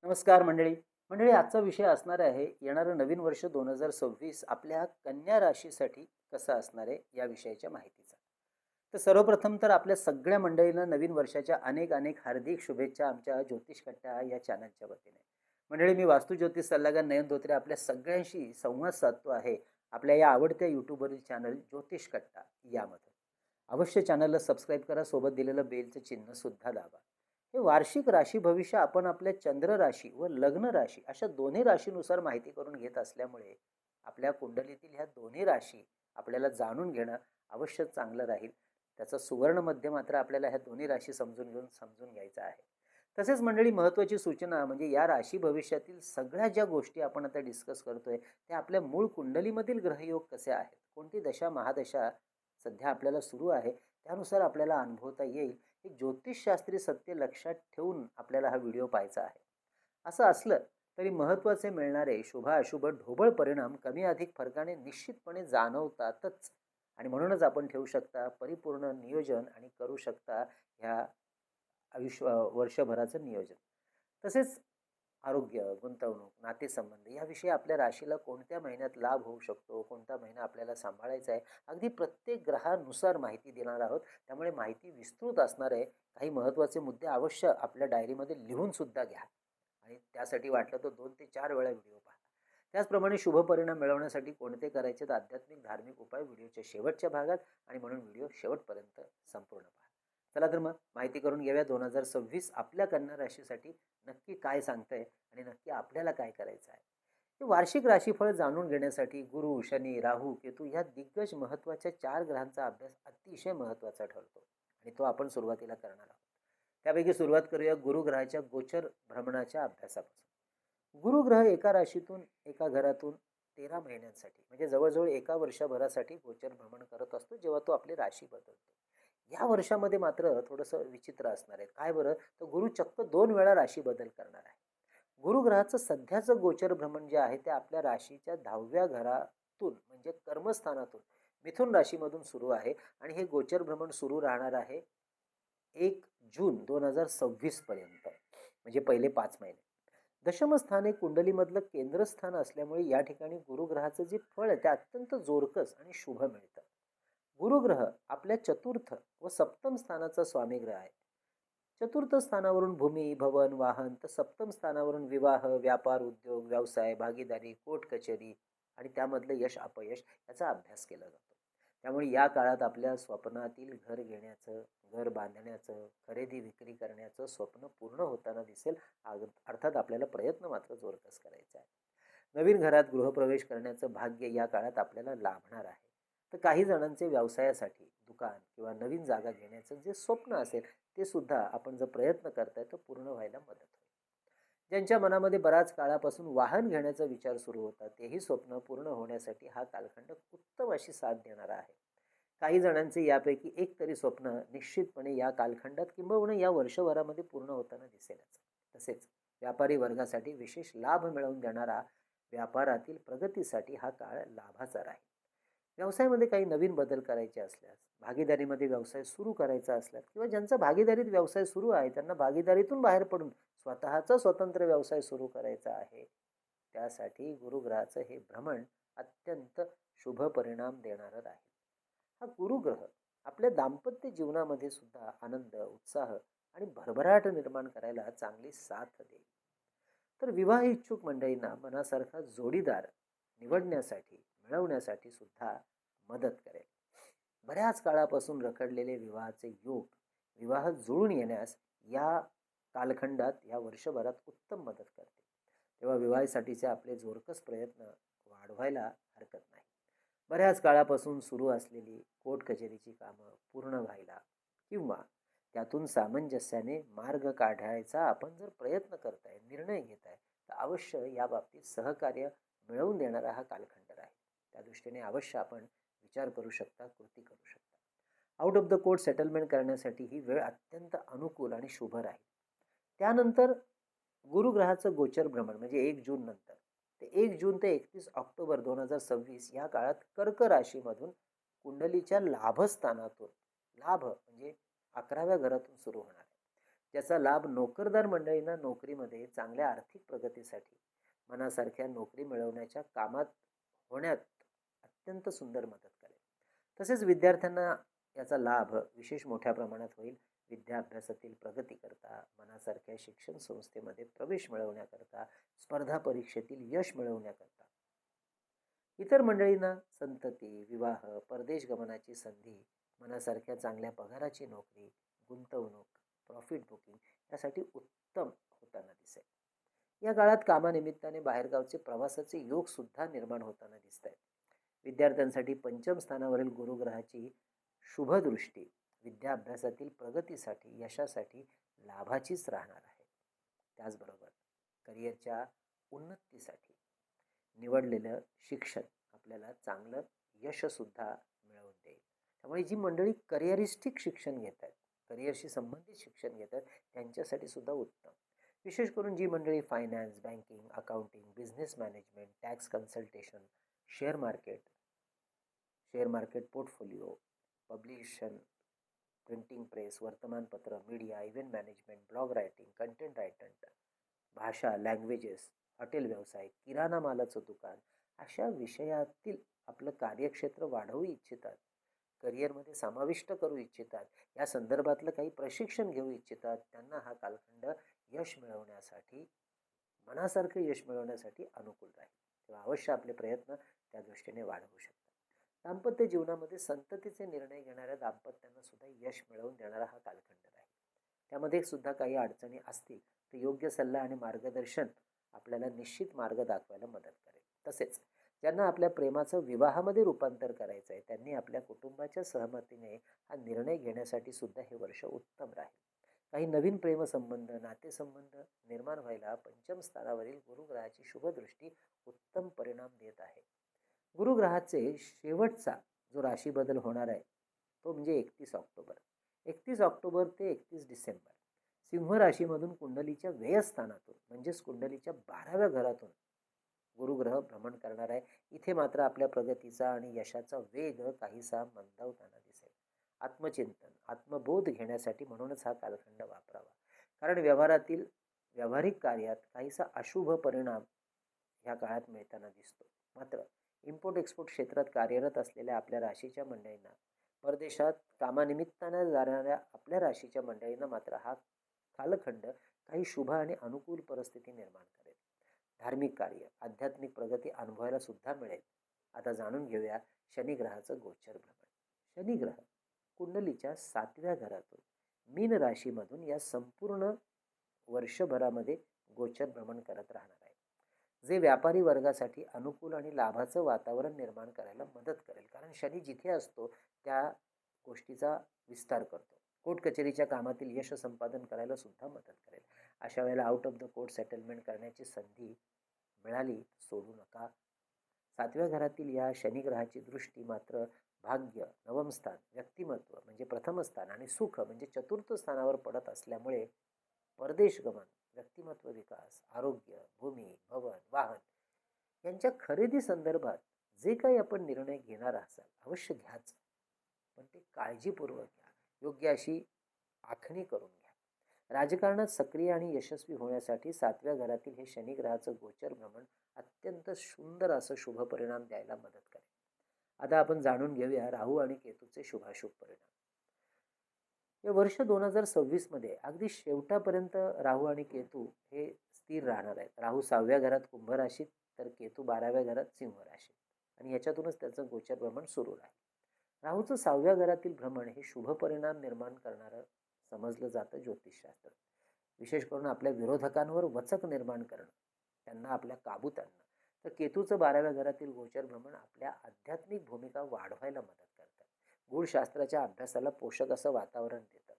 नमस्कार मंडळी. मंडळी, आजचा विषय असणार आहे येणारं नवीन वर्ष 2026 आपल्या कन्या राशीसाठी कसं असणार आहे या विषयाच्या माहितीचा. तर सर्वप्रथम तर आपल्या सगळ्या मंडळींना नवीन वर्षाच्या अनेक अनेक हार्दिक शुभेच्छा आमच्या ज्योतिष कट्टा या चॅनलच्या वतीने. मंडळी, मी वास्तू ज्योतिष सल्लागार नयन धोत्रे आपल्या सगळ्यांशी संवाद साधतो आहे आपल्या या आवडत्या यूट्यूबवरील चॅनल ज्योतिष कट्टा यामध्ये. अवश्य चॅनलला सबस्क्राईब करा, सोबत दिलेलं बेलचं चिन्ह सुद्धा दाबा. हे वार्षिक राशी भविष्य आपण आपल्या चंद्र राशी व लग्न राशी अशा दोन्ही राशीनुसार माहिती करून घेत असल्यामुळे आपल्या कुंडलीतील ह्या दोन्ही राशी आपल्याला जाणून घेणं अवश्य चांगलं राहील. त्याचं सुवर्ण मध्य मात्र आपल्याला ह्या दोन्ही राशी समजून घ्यायचं आहे. तसेच मंडळी, महत्त्वाची सूचना म्हणजे या राशी भविष्यातील सगळ्या ज्या गोष्टी आपण आता डिस्कस करतोय त्या आपल्या मूळ कुंडलीमधील ग्रहयोग कसे आहेत, कोणती दशा महादशा सध्या आपल्याला सुरू आहे, त्यानुसार आपल्याला अनुभवता येईल. हे ज्योतिषशास्त्रीय सत्य लक्षात ठेवून आपल्याला हा व्हिडिओ पाहायचा आहे. असं असलं तरी महत्त्वाचे मिळणारे शुभाअशुभ ढोबळ परिणाम कमी अधिक फरकाने निश्चितपणे जाणवतातच. आणि म्हणूनच आपण ठेवू शकता परिपूर्ण नियोजन आणि करू शकता ह्या वर्षभराचं नियोजन. तसेच आरोग्य, गुंतवणूक, नातेसंबंध याविषयी आपल्या राशीला कोणत्या महिन्यात लाभ होऊ शकतो, कोणता महिना आपल्याला सांभाळायचा आहे, अगदी प्रत्येक ग्रहानुसार माहिती देणार आहोत. त्यामुळे माहिती विस्तृत असणार आहे. काही महत्त्वाचे मुद्दे अवश्य आपल्या डायरीमध्ये लिहून सुद्धा घ्या आणि त्यासाठी वाटलं तर 2 ते 4 वेळा व्हिडिओ पहा. त्याचप्रमाणे शुभ परिणाम मिळवण्यासाठी कोणते करायचे आध्यात्मिक धार्मिक उपाय व्हिडिओच्या शेवटच्या भागात, आणि म्हणून व्हिडिओ शेवटपर्यंत संपूर्ण पहा. चला तर मग माहिती करून घेऊया 2026 आपल्या कन्या राशीसाठी नक्की काय सांगतंय आणि नक्की आपल्याला काय करायचं आहे. हे वार्षिक राशीफळ जाणून घेण्यासाठी गुरु, शनी, राहू, केतू या दिग्गज महत्त्वाच्या 4 ग्रहांचा अभ्यास अतिशय महत्त्वाचा ठरतो आणि तो आपण सुरुवातीला करणार आहोत. त्यापैकी सुरुवात करूया गुरुग्रहाच्या गोचर भ्रमणाच्या अभ्यासापासून. गुरुग्रह एका राशीतून एका घरातून 13 महिन्यांसाठी म्हणजे जवळजवळ एका वर्षभरासाठी गोचर भ्रमण करत असतो जेव्हा तो आपली राशी बदलतो. या वर्षामध्ये मात्र थोडंसं विचित्र असणार आहे. काय बरं? तर गुरु चक्क 2 वेळा राशी बदल करणार आहे. गुरुग्रहाचं सध्याचं गोचर भ्रमण जे आहे ते आपल्या राशीच्या 10व्या घरातून म्हणजे कर्मस्थानातून मिथुन राशीमधून सुरू आहे आणि हे गोचर भ्रमण सुरू राहणार आहे 1 जून 2026 पर्यंत, म्हणजे पहिले 5 महिने. दशमस्थान हे कुंडलीमधलं केंद्रस्थान असल्यामुळे या ठिकाणी गुरुग्रहाचं जे फळ आहे ते अत्यंत जोरकस आणि शुभ मिळतं. गुरुग्रह आपल्या चतुर्थ व सप्तम स्थानाचा स्वामी ग्रह आहे. चतुर्थ स्थानावरून भूमी, भवन, वाहन, तर सप्तम स्थानावरून विवाह, व्यापार, उद्योग, व्यवसाय, भागीदारी, कोर्ट कचेरी आणि त्यामधलं यश अपयश याचा अभ्यास केला जातो. त्यामुळे या काळात आपल्या स्वप्नातील घर घेण्याचं, घर बांधण्याचं, खरेदी विक्री करण्याचं स्वप्न पूर्ण होताना दिसेल. अर्थात आपल्याला प्रयत्न मात्र जोरकस करायचा आहे. नवीन घरात गृहप्रवेश करण्याचं भाग्य या काळात आपल्याला लाभणार आहे. तर काही जणांचे व्यवसायासाठी दुकान किंवा नवीन जागा घेण्याचं जे स्वप्न असेल ते सुद्धा आपण जर प्रयत्न करताय तर पूर्ण व्हायला मदत होईल. ज्यांच्या मनामध्ये बराच काळापासून वाहन घेण्याचा विचार सुरू होता तेही स्वप्न पूर्ण होण्यासाठी हा कालखंड उत्तम अशी साथ देणारा आहे. काही जणांचे यापैकी एक तरी स्वप्न निश्चितपणे या कालखंडात किंबहुना या वर्षभरामध्ये पूर्ण होताना दिसेलच. तसेच व्यापारी वर्गासाठी विशेष लाभ मिळवून देणारा, व्यापारातील प्रगतीसाठी हा काळ लाभाचा राहील. व्यवसायामध्ये काही नवीन बदल करायचे असल्यास, भागीदारीमध्ये व्यवसाय सुरू करायचा असल्यास किंवा ज्यांचा भागीदारीत व्यवसाय सुरू आहे त्यांना भागीदारीतून बाहेर पडून स्वतःचा स्वतंत्र व्यवसाय सुरू करायचा आहे, त्यासाठी गुरुग्रहाचं हे भ्रमण अत्यंत शुभ परिणाम देणारं राहील. हा गुरुग्रह आपल्या दाम्पत्य जीवनामध्ये सुद्धा आनंद, उत्साह आणि भरभराट निर्माण करायला चांगली साथ देईल. तर विवाह इच्छुक मंडळींना मनासारखा जोडीदार निवडण्यासाठी, मिळवण्यासाठी सुद्धा मदत करेल. बऱ्याच काळापासून रखडलेले विवाहाचे योग, विवाह जुळून येण्यास या कालखंडात या वर्षभरात उत्तम मदत करते. तेव्हा विवाहासाठीचे आपले जोरकस प्रयत्न वाढवायला हरकत नाही. बऱ्याच काळापासून सुरू असलेली कोर्ट कचेरीची कामं पूर्ण व्हायला किंवा त्यातून सामंजस्याने मार्ग काढायचा आपण जर प्रयत्न करताय, निर्णय घेताय, तर अवश्य या बाबतीत सहकार्य मिळवून देणारा हा कालखंड राहील. त्या दृष्टीने अवश्य आपण विचार करू शकता, कृती करू शकता. Out of the court settlement करण्यासाठी ही वेळ अत्यंत अनुकूल आणि शुभ राहील. त्यानंतर गुरुग्रहाचं गोचर भ्रमण म्हणजे 1 जून नंतर ते 1 जून ते 31 ऑक्टोबर 2026 या काळात कर्क राशीमधून कुंडलीच्या लाभस्थानातून, लाभ म्हणजे 11व्या घरातून सुरू होणार आहे. ज्याचा लाभ नोकरदार मंडळींना नोकरीमध्ये चांगल्या आर्थिक प्रगतीसाठी मनासारख्या नोकरी मिळवण्याच्या कामात होण्यात अत्यंत सुंदर मदत करेल. तसेच विद्यार्थ्यांना याचा लाभ विशेष मोठ्या प्रमाणात होईल. विद्या अभ्यासातील प्रगती करता, मनासारख्या शिक्षण संस्थेमध्ये प्रवेश मिळवण्याकरता, स्पर्धा परीक्षेतील यश मिळवण्याकरता. इतर मंडळींना संतती, विवाह, परदेश गमनाची संधी, मनासारख्या चांगल्या पगाराची नोकरी, गुंतवणूक, प्रॉफिट बुकिंग यासाठी उत्तम होताना दिसेल. या काळात कामानिमित्ताने बाहेरगावचे प्रवासाचे योग सुद्धा निर्माण होताना दिसत आहेत. विद्यार्थ्यांसाठी पंचम स्थानावरील गुरुग्रहाची शुभदृष्टी विद्या अभ्यासातील प्रगतीसाठी, यशासाठी लाभाचीच राहणार आहे. त्याचबरोबर करिअरच्या उन्नतीसाठी निवडलेलं शिक्षण आपल्याला चांगलं यशसुद्धा मिळवून देईल. त्यामुळे जी मंडळी करिअरिस्टिक शिक्षण घेत आहेत, करिअरशी संबंधित शिक्षण घेत आहेत, त्यांच्यासाठी सुद्धा उत्तम. विशेष करून जी मंडळी finance, banking, accounting, business management, tax consultation, share market portfolio, publication, printing press, वर्तमानपत्र, media, event management, blog writing, content writer, भाषा, लँग्वेजेस, हॉटेल व्यवसाय, किराणा मालाचं दुकान अशा विषयातील आपलं कार्यक्षेत्र वाढवू इच्छितात, करिअरमध्ये समाविष्ट करू इच्छितात, या संदर्भातलं काही प्रशिक्षण घेऊ इच्छितात, त्यांना हा कालखंड यश मिळवण्यासाठी, मनासारखं यश मिळवण्यासाठी अनुकूल राहील. तेव्हा अवश्य आपले प्रयत्न त्या दृष्टीने वाढवू शकतात. दाम्पत्य जीवनामध्ये संततीचे निर्णय घेणाऱ्या दाम्पत्यांना सुद्धा यश मिळवून देणारा हा कालखंड राहील. त्यामध्ये सुद्धा काही अडचणी असतील तर योग्य सल्ला आणि मार्गदर्शन आपल्याला निश्चित मार्ग दाखवायला मदत करेल. तसेच ज्यांना आपल्या प्रेमाचं विवाहामध्ये रूपांतर करायचं आहे, त्यांनी आपल्या कुटुंबाच्या सहमतीने हा निर्णय घेण्यासाठी सुद्धा हे वर्ष उत्तम राहील. काही नवीन प्रेमसंबंध, नातेसंबंध निर्माण व्हायला पंचम स्थानावरील गुरुग्रहाची शुभदृष्टी उत्तम परिणाम देत आहे. गुरुग्रहाचे शेवटचा जो राशी बदल होणार आहे तो म्हणजे 31 ऑक्टोबर. 31 ऑक्टोबर ते 31 डिसेंबर सिंह राशीमधून कुंडलीच्या व्ययस्थानातून म्हणजेच कुंडलीच्या 12व्या घरातून गुरुग्रह भ्रमण करणार आहे. इथे मात्र आपल्या प्रगतीचा आणि यशाचा वेग काहीसा मंदावताना दिसेल. आत्मचिंतन, आत्मबोध घेण्यासाठी म्हणूनच हा कालखंड वापरावा. कारण व्यावहारिक कार्यात काहीसा अशुभ परिणाम ह्या काळात मिळताना दिसतो. मात्र इम्पोर्ट एक्सपोर्ट क्षेत्रात कार्यरत असलेल्या आपल्या राशीच्या मंडळींना, परदेशात कामानिमित्तानं जाणाऱ्या आपल्या राशीच्या मंडळींना मात्र हा कालखंड काही शुभ आणि अनुकूल परिस्थिती निर्माण करेल. धार्मिक कार्य, आध्यात्मिक प्रगती अनुभवायला सुद्धा मिळेल. आता जाणून घेऊया शनिग्रहाचं गोचर भ्रमण. शनिग्रह कुंडलीच्या 7व्या घरातून मीन राशीमधून या संपूर्ण वर्षभरामध्ये गोचर भ्रमण करत राहणार आहे, जे व्यापारी वर्गासाठी अनुकूल आणि लाभाचं वातावरण निर्माण करायला मदत करेल. कारण शनी जिथे असतो त्या गोष्टीचा विस्तार करतो. कोर्ट कचेरीच्या कामातील यश संपादन करायला सुद्धा मदत करेल. अशा वेळेला out of the court settlement करण्याची संधी मिळाली सोडू नका. 7व्या घरातील या शनिग्रहाची दृष्टी मात्र भाग्य, नवम स्थान, व्यक्तिमत्व म्हणजे प्रथम स्थान आणि सुख म्हणजे चतुर्थ स्थानावर पडत असल्यामुळे परदेश गमन, व्यक्तिमत्व विकास, आरोग्य, भूमी, भवन, वाहन यांच्या खरेदी संदर्भात जे काही आपण निर्णय घेणार असाल अवश्य घ्याच, पण ते काळजीपूर्वक घ्या, योग्य अशी आखणी करून घ्या. राजकारणात सक्रिय आणि यशस्वी होण्यासाठी 7व्या घरातील हे शनिग्रहाचं गोचर भ्रमण अत्यंत सुंदर असं शुभ परिणाम द्यायला मदत करेल. आता आपण जाणून घेऊया राहू आणि केतूचे शुभाशुभ परिणाम. या वर्ष 2026 मध्ये अगदी शेवटापर्यंत राहू आणि केतू हे स्थिर राहणार आहेत. राहू 6व्या घरात कुंभ राशीत तर केतू 12व्या घरात सिंह राशीत आणि याच्यातूनच त्याचं गोचर भ्रमण सुरू राहील. राहूचं 6व्या घरातील भ्रमण हे शुभ परिणाम निर्माण करणारं समजलं जातं ज्योतिषशास्त्रात. विशेष करून आपल्या विरोधकांवर वचक निर्माण करणं, त्यांना आपल्या काबूत आणणं. तर केतूचं 12व्या घरातील गोचर भ्रमण आपल्या आध्यात्मिक भूमिका वाढवायला मदत करतं. गूढशास्त्राच्या अभ्यासाला पोषक असं वातावरण देतं.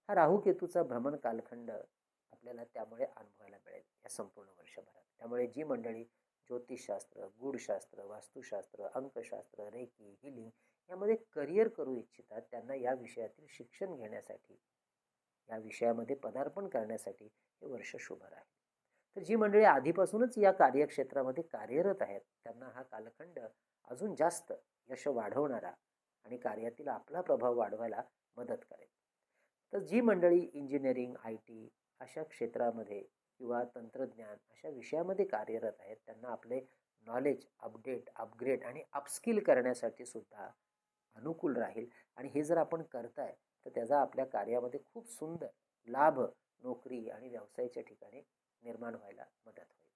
हा राहू केतूचा भ्रमण कालखंड आपल्याला त्यामुळे अनुभवायला मिळेल या संपूर्ण वर्षभरात. त्यामुळे जी मंडळी ज्योतिषशास्त्र, गूढशास्त्र, वास्तुशास्त्र, अंकशास्त्र, रेकी, हिलिंग यामध्ये करिअर करू इच्छितात, त्यांना या विषयातील शिक्षण घेण्यासाठी, या विषयामध्ये पदार्पण करण्यासाठी हे वर्ष शुभ राहील. तर जी मंडळी आधीपासूनच या कार्यक्षेत्रामध्ये कार्यरत आहेत त्यांना हा कालखंड अजून जास्त यश वाढवणारा आणि कार्यातील आपला प्रभाव वाढवायला मदत करेल. तर जी मंडळी इंजिनिअरिंग, IT अशा क्षेत्रामध्ये किंवा तंत्रज्ञान अशा विषयामध्ये कार्यरत आहेत, त्यांना आपले नॉलेज अपग्रेड आणि अपस्किल करण्यासाठी सुद्धा अनुकूल राहील आणि हे जर आपण करताय, तर त्याचा आपल्या कार्यामध्ये खूप सुंदर लाभ नोकरी आणि व्यवसायाच्या ठिकाणी निर्माण व्हायला मदत होईल.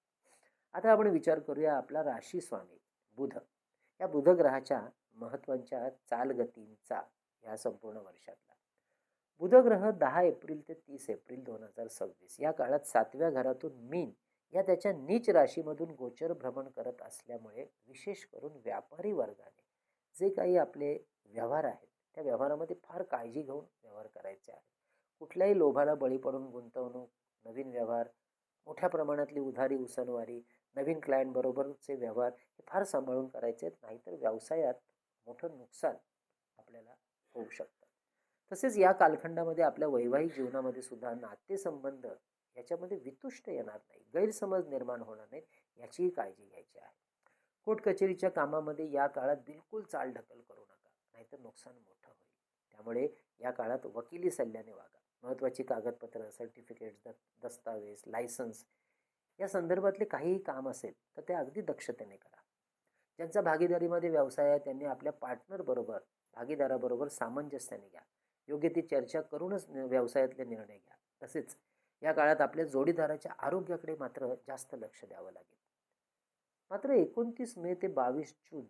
आता आपण विचार करूया आपला राशी स्वामी बुध. या बुध ग्रहाच्या महत्त्वाच्या चालगतींचा या संपूर्ण वर्षातला. बुध ग्रह 10 एप्रिल ते 30 एप्रिल 2026 या काळात 7व्या घरातून मीन या त्याच्या नीच राशीमधून गोचर भ्रमण करत असल्यामुळे विशेष करून व्यापारी वर्गाने जे काही आपले व्यवहार आहेत त्या व्यवहारामध्ये फार काळजी घेऊन व्यवहार करायचे आहेत. कुठल्याही लोभाला बळी पडून गुंतवणूक, नवीन व्यवहार, मोठ्या प्रमाणातली उधारी उसनवारी, नवीन क्लायंट बरोबरचे व्यवहार हे फार सांभाळून करायचे आहेत, नाहीतर व्यवसायात मोठं नुकसान आपल्याला होऊ शकतं. तसेच या कालखंडामध्ये आपल्या वैवाहिक जीवनामध्ये सुद्धा नातेसंबंध याच्यामध्ये वितुष्ट येणार नाही, गैरसमज निर्माण होणार नाहीत याचीही काळजी घ्यायची आहे. कोर्ट कचेरीच्या कामामध्ये या काळात बिलकुल चालढकल करू नका, नाहीतर नुकसान मोठं होईल. त्यामुळे या काळात वकिली सल्ल्याने वागा. महत्त्वाची कागदपत्र, सर्टिफिकेट्स, दस्तावेज, लायसन्स या संदर्भातले काहीही काम असेल तर ते अगदी दक्षतेने करा. ज्यांचा भागीदारीमध्ये व्यवसाय आहे त्यांनी आपल्या भागीदाराबरोबर सामंजस्याने घ्या. योग्य ती चर्चा करूनच व्यवसायातले निर्णय घ्या. तसेच या काळात आपल्या जोडीदाराच्या आरोग्याकडे मात्र जास्त लक्ष द्यावं लागेल. मात्र 29 मे ते 22 जून,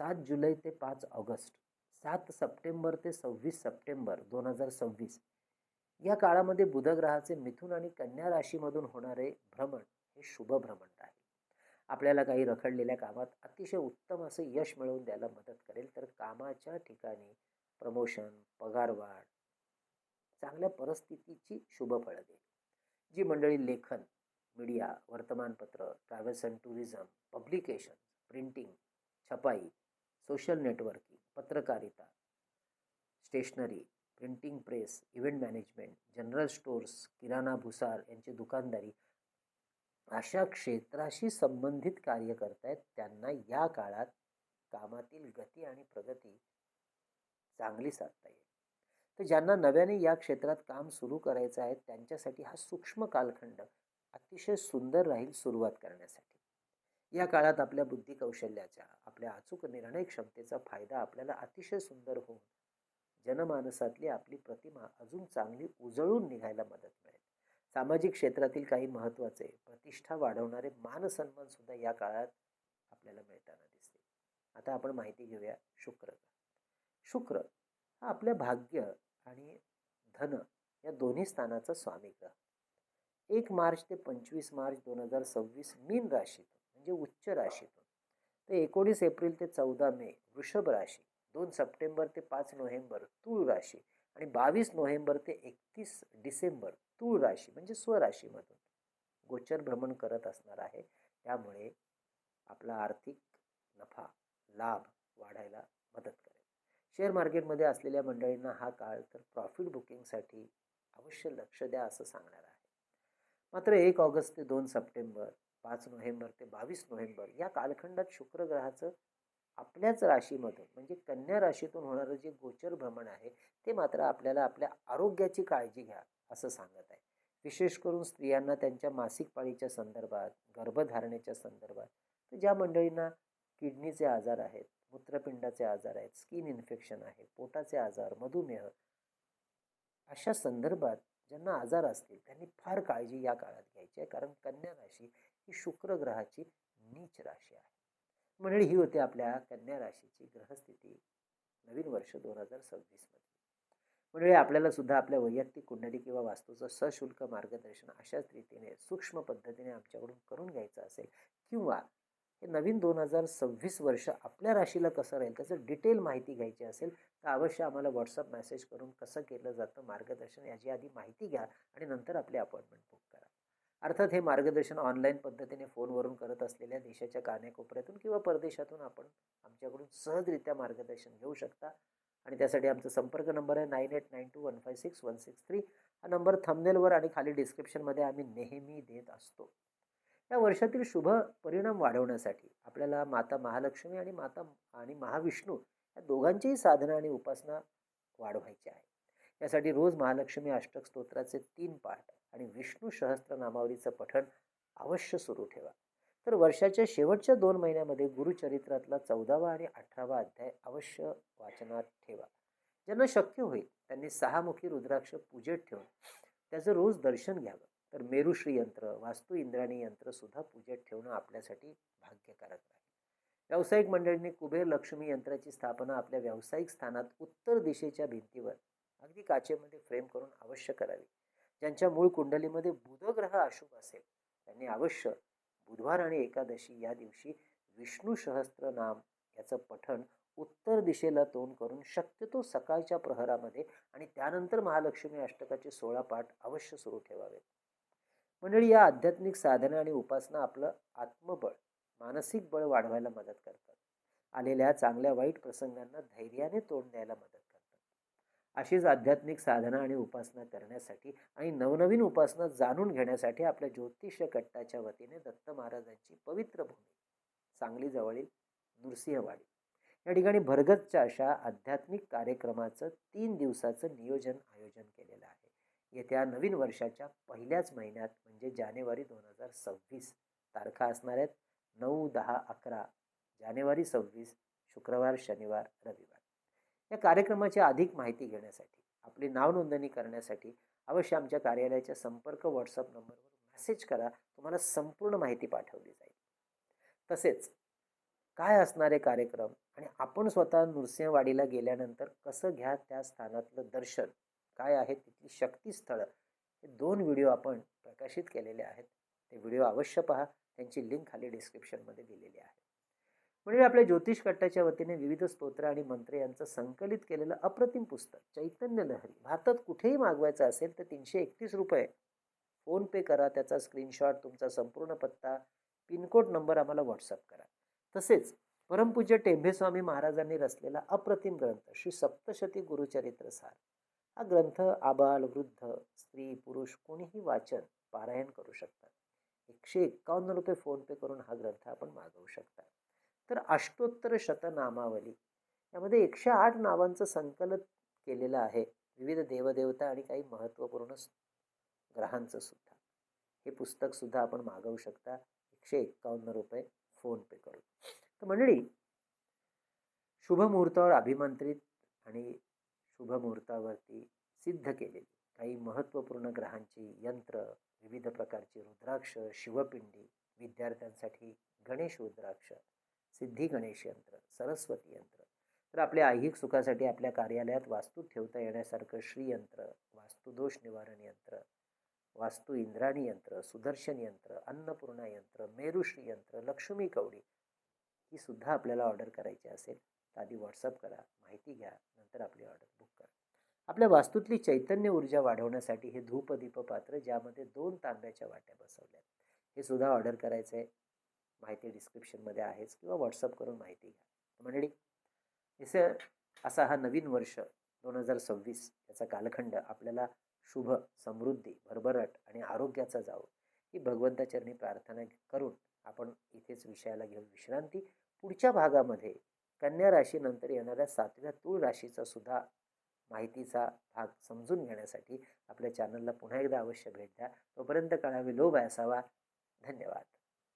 7 जुलै ते 5 ऑगस्ट, 7 सप्टेंबर ते 26 सप्टेंबर 2026 या काळामध्ये बुध ग्रहाचे मिथुन आणि कन्या राशीमधून होणारे भ्रमण हे शुभ भ्रमण आहे. आपल्याला काही रखडलेल्या कामात अतिशय उत्तम असे यश मिळवून द्यायला मदत करेल. तर कामाच्या ठिकाणी प्रमोशन, पगारवाढ, चांगल्या परिस्थितीची शुभ फळं देईल. जी मंडळी लेखन, मीडिया, वर्तमानपत्र, travels and tourism, publication, printing, छपाई, सोशल नेटवर्किंग, पत्रकारिता, stationery, printing press, event management, general stores, किराणा भुसार यांची दुकानदारी अशा क्षेत्राशी संबंधित कार्य करतायत त्यांना या काळात कामातील गती आणि प्रगती चांगली साधता येईल. तर ज्यांना नव्याने या क्षेत्रात काम सुरू करायचं आहे त्यांच्यासाठी हा सूक्ष्म कालखंड अतिशय सुंदर राहील सुरुवात करण्यासाठी. या काळात आपल्या बुद्धी कौशल्याचा, आपल्या अचूक निर्णय क्षमतेचा फायदा आपल्याला अतिशय सुंदर होऊन जनमानसातली आपली प्रतिमा अजून चांगली उजळून निघायला मदत मिळेल. सामाजिक क्षेत्रातील काही महत्त्वाचे प्रतिष्ठा वाढवणारे मानसन्मान सुद्धा या काळात आपल्याला मिळताना दिसते. आता आपण माहिती घेऊया शुक्र. शुक्र हा आपल्या भाग्य आणि धन या दोन्ही स्थानाचा स्वामी ग्रह. 1 मार्च ते 25 मार्च 2026 मीन राशीतून म्हणजे उच्च राशीतून ते 19 एप्रिल ते 14 मे वृषभ राशी, 2 सप्टेंबर ते 5 नोव्हेंबर तूळ राशी आणि 22 नोव्हेंबर ते 31 डिसेंबर तूळ राशी म्हणजे स्वराशीमधून गोचर भ्रमण करत असणार आहे. त्यामुळे आपला आर्थिक नफा, लाभ वाढायला मदत करेल. शेअर मार्केटमध्ये असलेल्या मंडळींना हा काळ तर प्रॉफिट बुकिंगसाठी अवश्य लक्ष द्या असं सांगणार आहे. मात्र 1 ऑगस्ट ते 2 सप्टेंबर, 5 नोव्हेंबर ते 22 नोव्हेंबर या कालखंडात शुक्र ग्रहाचं आपल्याच राशीमधून म्हणजे कन्या राशीतून होणारं जे गोचर भ्रमण आहे ते मात्र आपल्याला आपल्या आरोग्याची काळजी घ्या असं सांगत आहे. विशेष करून स्त्रियांना त्यांच्या मासिक पाळीच्या संदर्भात, गर्भधारणेच्या संदर्भात, तर ज्या मंडळींना किडनीचे आजार आहेत, मूत्रपिंडाचे आजार आहेत, स्किन इन्फेक्शन आहे, पोटाचे आजार, मधुमेह अशा संदर्भात ज्यांना आजार असतील त्यांनी फार काळजी या काळात घ्यायची आहे. कारण कन्या राशी ही शुक्र ग्रहाची नीच राशी आहे. मंडळी ही होती आपल्या कन्या राशीची ग्रहस्थिती नवीन वर्ष 2026 मध्ये. मंडळी आपल्याला सुद्धा आपल्या वैयक्तिक कुंडली किंवा वास्तूचं सशुल्क मार्गदर्शन अशाच रीतीने सूक्ष्म पद्धतीने आमच्याकडून करून घ्यायचं असेल किंवा हे नवीन 2026 वर्ष आपल्या राशीला कसं राहील त्याचं डिटेल माहिती घ्यायची असेल तर अवश्य आम्हाला व्हॉट्सअप मेसेज करून कसं केलं जातं मार्गदर्शन याची आधी माहिती घ्या आणि नंतर आपली अपॉइंटमेंट बुक करा. अर्थात हे मार्गदर्शन ऑनलाईन पद्धतीने फोनवरून करत असलेल्या देशाच्या कानाकोपऱ्यातून किंवा परदेशातून आपण आमच्याकडून सहजरित्या मार्गदर्शन घेऊ शकता आणि त्यासाठी आमचा संपर्क नंबर आहे 9892156163. हा नंबर थंबनेलवर आणि खाली डिस्क्रिप्शनमध्ये आम्ही नेहमी देत असतो. या वर्षातील शुभ परिणाम वाढवण्यासाठी आपल्याला माता महालक्ष्मी आणि महाविष्णू या दोघांचीही साधना आणि उपासना वाढवायची आहे. यासाठी रोज महालक्ष्मी अष्टक स्तोत्राचे 3 पाठ आणि विष्णू सहस्त्रनामावलीचं पठण अवश्य सुरू ठेवा. तर वर्षाच्या शेवटच्या 2 महिन्यामध्ये गुरुचरित्रातला 14वा आणि 18वा अध्याय अवश्य वाचनात ठेवा. ज्यांना शक्य होईल त्यांनी 6 मुखी रुद्राक्ष पूजेत ठेवून त्याचं रोज दर्शन घ्यावं. तर मेरुश्री यंत्र, वास्तू इंद्राणी यंत्र सुद्धा पूजेत ठेवणं आपल्यासाठी भाग्यकारक राहील. व्यावसायिक मंडळींनी कुबेर लक्ष्मी यंत्राची स्थापना आपल्या व्यावसायिक स्थानात उत्तर दिशेच्या भिंतीवर अगदी काचेमध्ये फ्रेम करून अवश्य करावी. ज्यांच्या मूळ कुंडलीमध्ये बुध ग्रह अशुभ असेल त्यांनी अवश्य बुधवार आणि एकादशी या दिवशी विष्णू सहस्त्रनाम याचं पठण उत्तर दिशेला तोंड करून शक्यतो सकाळच्या प्रहरामध्ये आणि त्यानंतर महालक्ष्मी अष्टकाचे 16 पाठ अवश्य सुरू ठेवावेत. मंडळी, या आध्यात्मिक साधना आणि उपासना आपलं आत्मबळ, मानसिक बळ वाढवायला मदत करतात. आलेल्या चांगल्या वाईट प्रसंगांना धैर्याने तोंड द्यायला मदत करतात. अशीच आध्यात्मिक साधना आणि उपासना करण्यासाठी आणि नवनवीन उपासना जाणून घेण्यासाठी आपल्या ज्योतिष्य कट्टाच्या वतीने दत्त महाराजांची पवित्र भूमी सांगली जवळील नृसिंहवाडी या ठिकाणी भरगतच्या अशा आध्यात्मिक कार्यक्रमाचं 3 दिवसाचं आयोजन केलेलं आहे. येत्या नवीन वर्षाच्या पहिल्याच महिन्यात म्हणजे जानेवारी 2026 तारखा असणार आहेत 9, 10, 11 जानेवारी 26 शुक्रवार, शनिवार, रविवार. या कार्यक्रमाची अधिक माहिती घेण्यासाठी, आपली नाव नोंदणी करण्यासाठी अवश्य आमच्या कार्यालयाच्या संपर्क व्हॉट्सअप नंबरवर मेसेज करा. तुम्हाला संपूर्ण माहिती पाठवली जाईल. तसेच काय असणारे कार्यक्रम आणि आपण स्वतः नृसिंहवाडीला गेल्यानंतर कसं घ्या त्या स्थानातलं दर्शन, काय आहे तिथली शक्तिस्थळं, हे 2 व्हिडिओ आपण प्रकाशित केलेले आहेत. ते व्हिडिओ अवश्य पहा. त्यांची लिंक खाली डिस्क्रिप्शनमध्ये दिलेली आहे. म्हणजे आपल्या ज्योतिष कट्टाच्या वतीने विविध स्तोत्र आणि मंत्र यांचं संकलित केलेलं अप्रतिम पुस्तक चैतन्य लहरी भारतात कुठेही मागवायचं असेल तर 331 रुपये फोनपे करा. त्याचा स्क्रीनशॉट, तुमचा संपूर्ण पत्ता, पिनकोड नंबर आम्हाला व्हॉट्सअप करा. तसेच परमपूज्य टेंभेस्वामी महाराजांनी रचलेला अप्रतिम ग्रंथ श्री सप्तशती गुरुचरित्र सार, हा ग्रंथ आबाल, वृद्ध, स्त्री, पुरुष कोणीही वाचन, पारायण करू शकतात. 151 रुपये फोनपे करून हा ग्रंथ आपण मागवू शकता. तर अष्टोत्तर शतनामावली यामध्ये 108 नावांचं संकलन केलेलं आहे. विविध देवदेवता आणि काही महत्त्वपूर्ण ग्रहांचं सुद्धा. हे पुस्तक सुद्धा आपण मागवू शकता 151 रुपये फोनपे करून. तर मंडळी, शुभमुहूर्तावर अभिमंत्रित आणि शुभमुहूर्तावरती सिद्ध केलेली काही महत्त्वपूर्ण ग्रहांची यंत्र, विविध प्रकारची रुद्राक्ष, शिवपिंडी, विद्यार्थ्यांसाठी गणेश रुद्राक्ष, सिद्धी गणेश यंत्र, सरस्वती यंत्र, तर आपल्या ऐहिक सुखासाठी आपल्या कार्यालयात वास्तूत ठेवता येण्यासारखं श्रीयंत्र, वास्तुदोष निवारण यंत्र, वास्तू इंद्राणी यंत्र, सुदर्शन यंत्र, अन्नपूर्णा यंत्र, मेरुश्री यंत्र, लक्ष्मी कवडी ही सुद्धा आपल्याला ऑर्डर करायची असेल तर आधी व्हॉट्सअप करा, माहिती घ्या, नंतर आपली ऑर्डर बुक करा. आपल्या वास्तूतली चैतन्य ऊर्जा वाढवण्यासाठी हे धूपदीप पात्र ज्यामध्ये 2 तांब्याच्या वाट्या बसवल्या, हे सुद्धा ऑर्डर करायचं आहे. माहिती डिस्क्रिप्शनमध्ये आहेच किंवा व्हॉट्सअप करून माहिती घ्या. मंडळी, असा हा नवीन वर्ष 2026 याचा कालखंड आपल्याला शुभ, समृद्धी, भरभराट आणि आरोग्याचा जावो ही भगवंताचरणी प्रार्थना करून आपण इथेच विषयाला घेऊन विश्रांती. पुढच्या भागामध्ये कन्या राशीनंतर येणाऱ्या 7व्या तूळ राशीचा सुद्धा माहितीचा भाग समजून घेण्यासाठी आपल्या चॅनलला पुन्हा एकदा अवश्य भेट द्या. तोपर्यंत काळा विलोप असावा. धन्यवाद.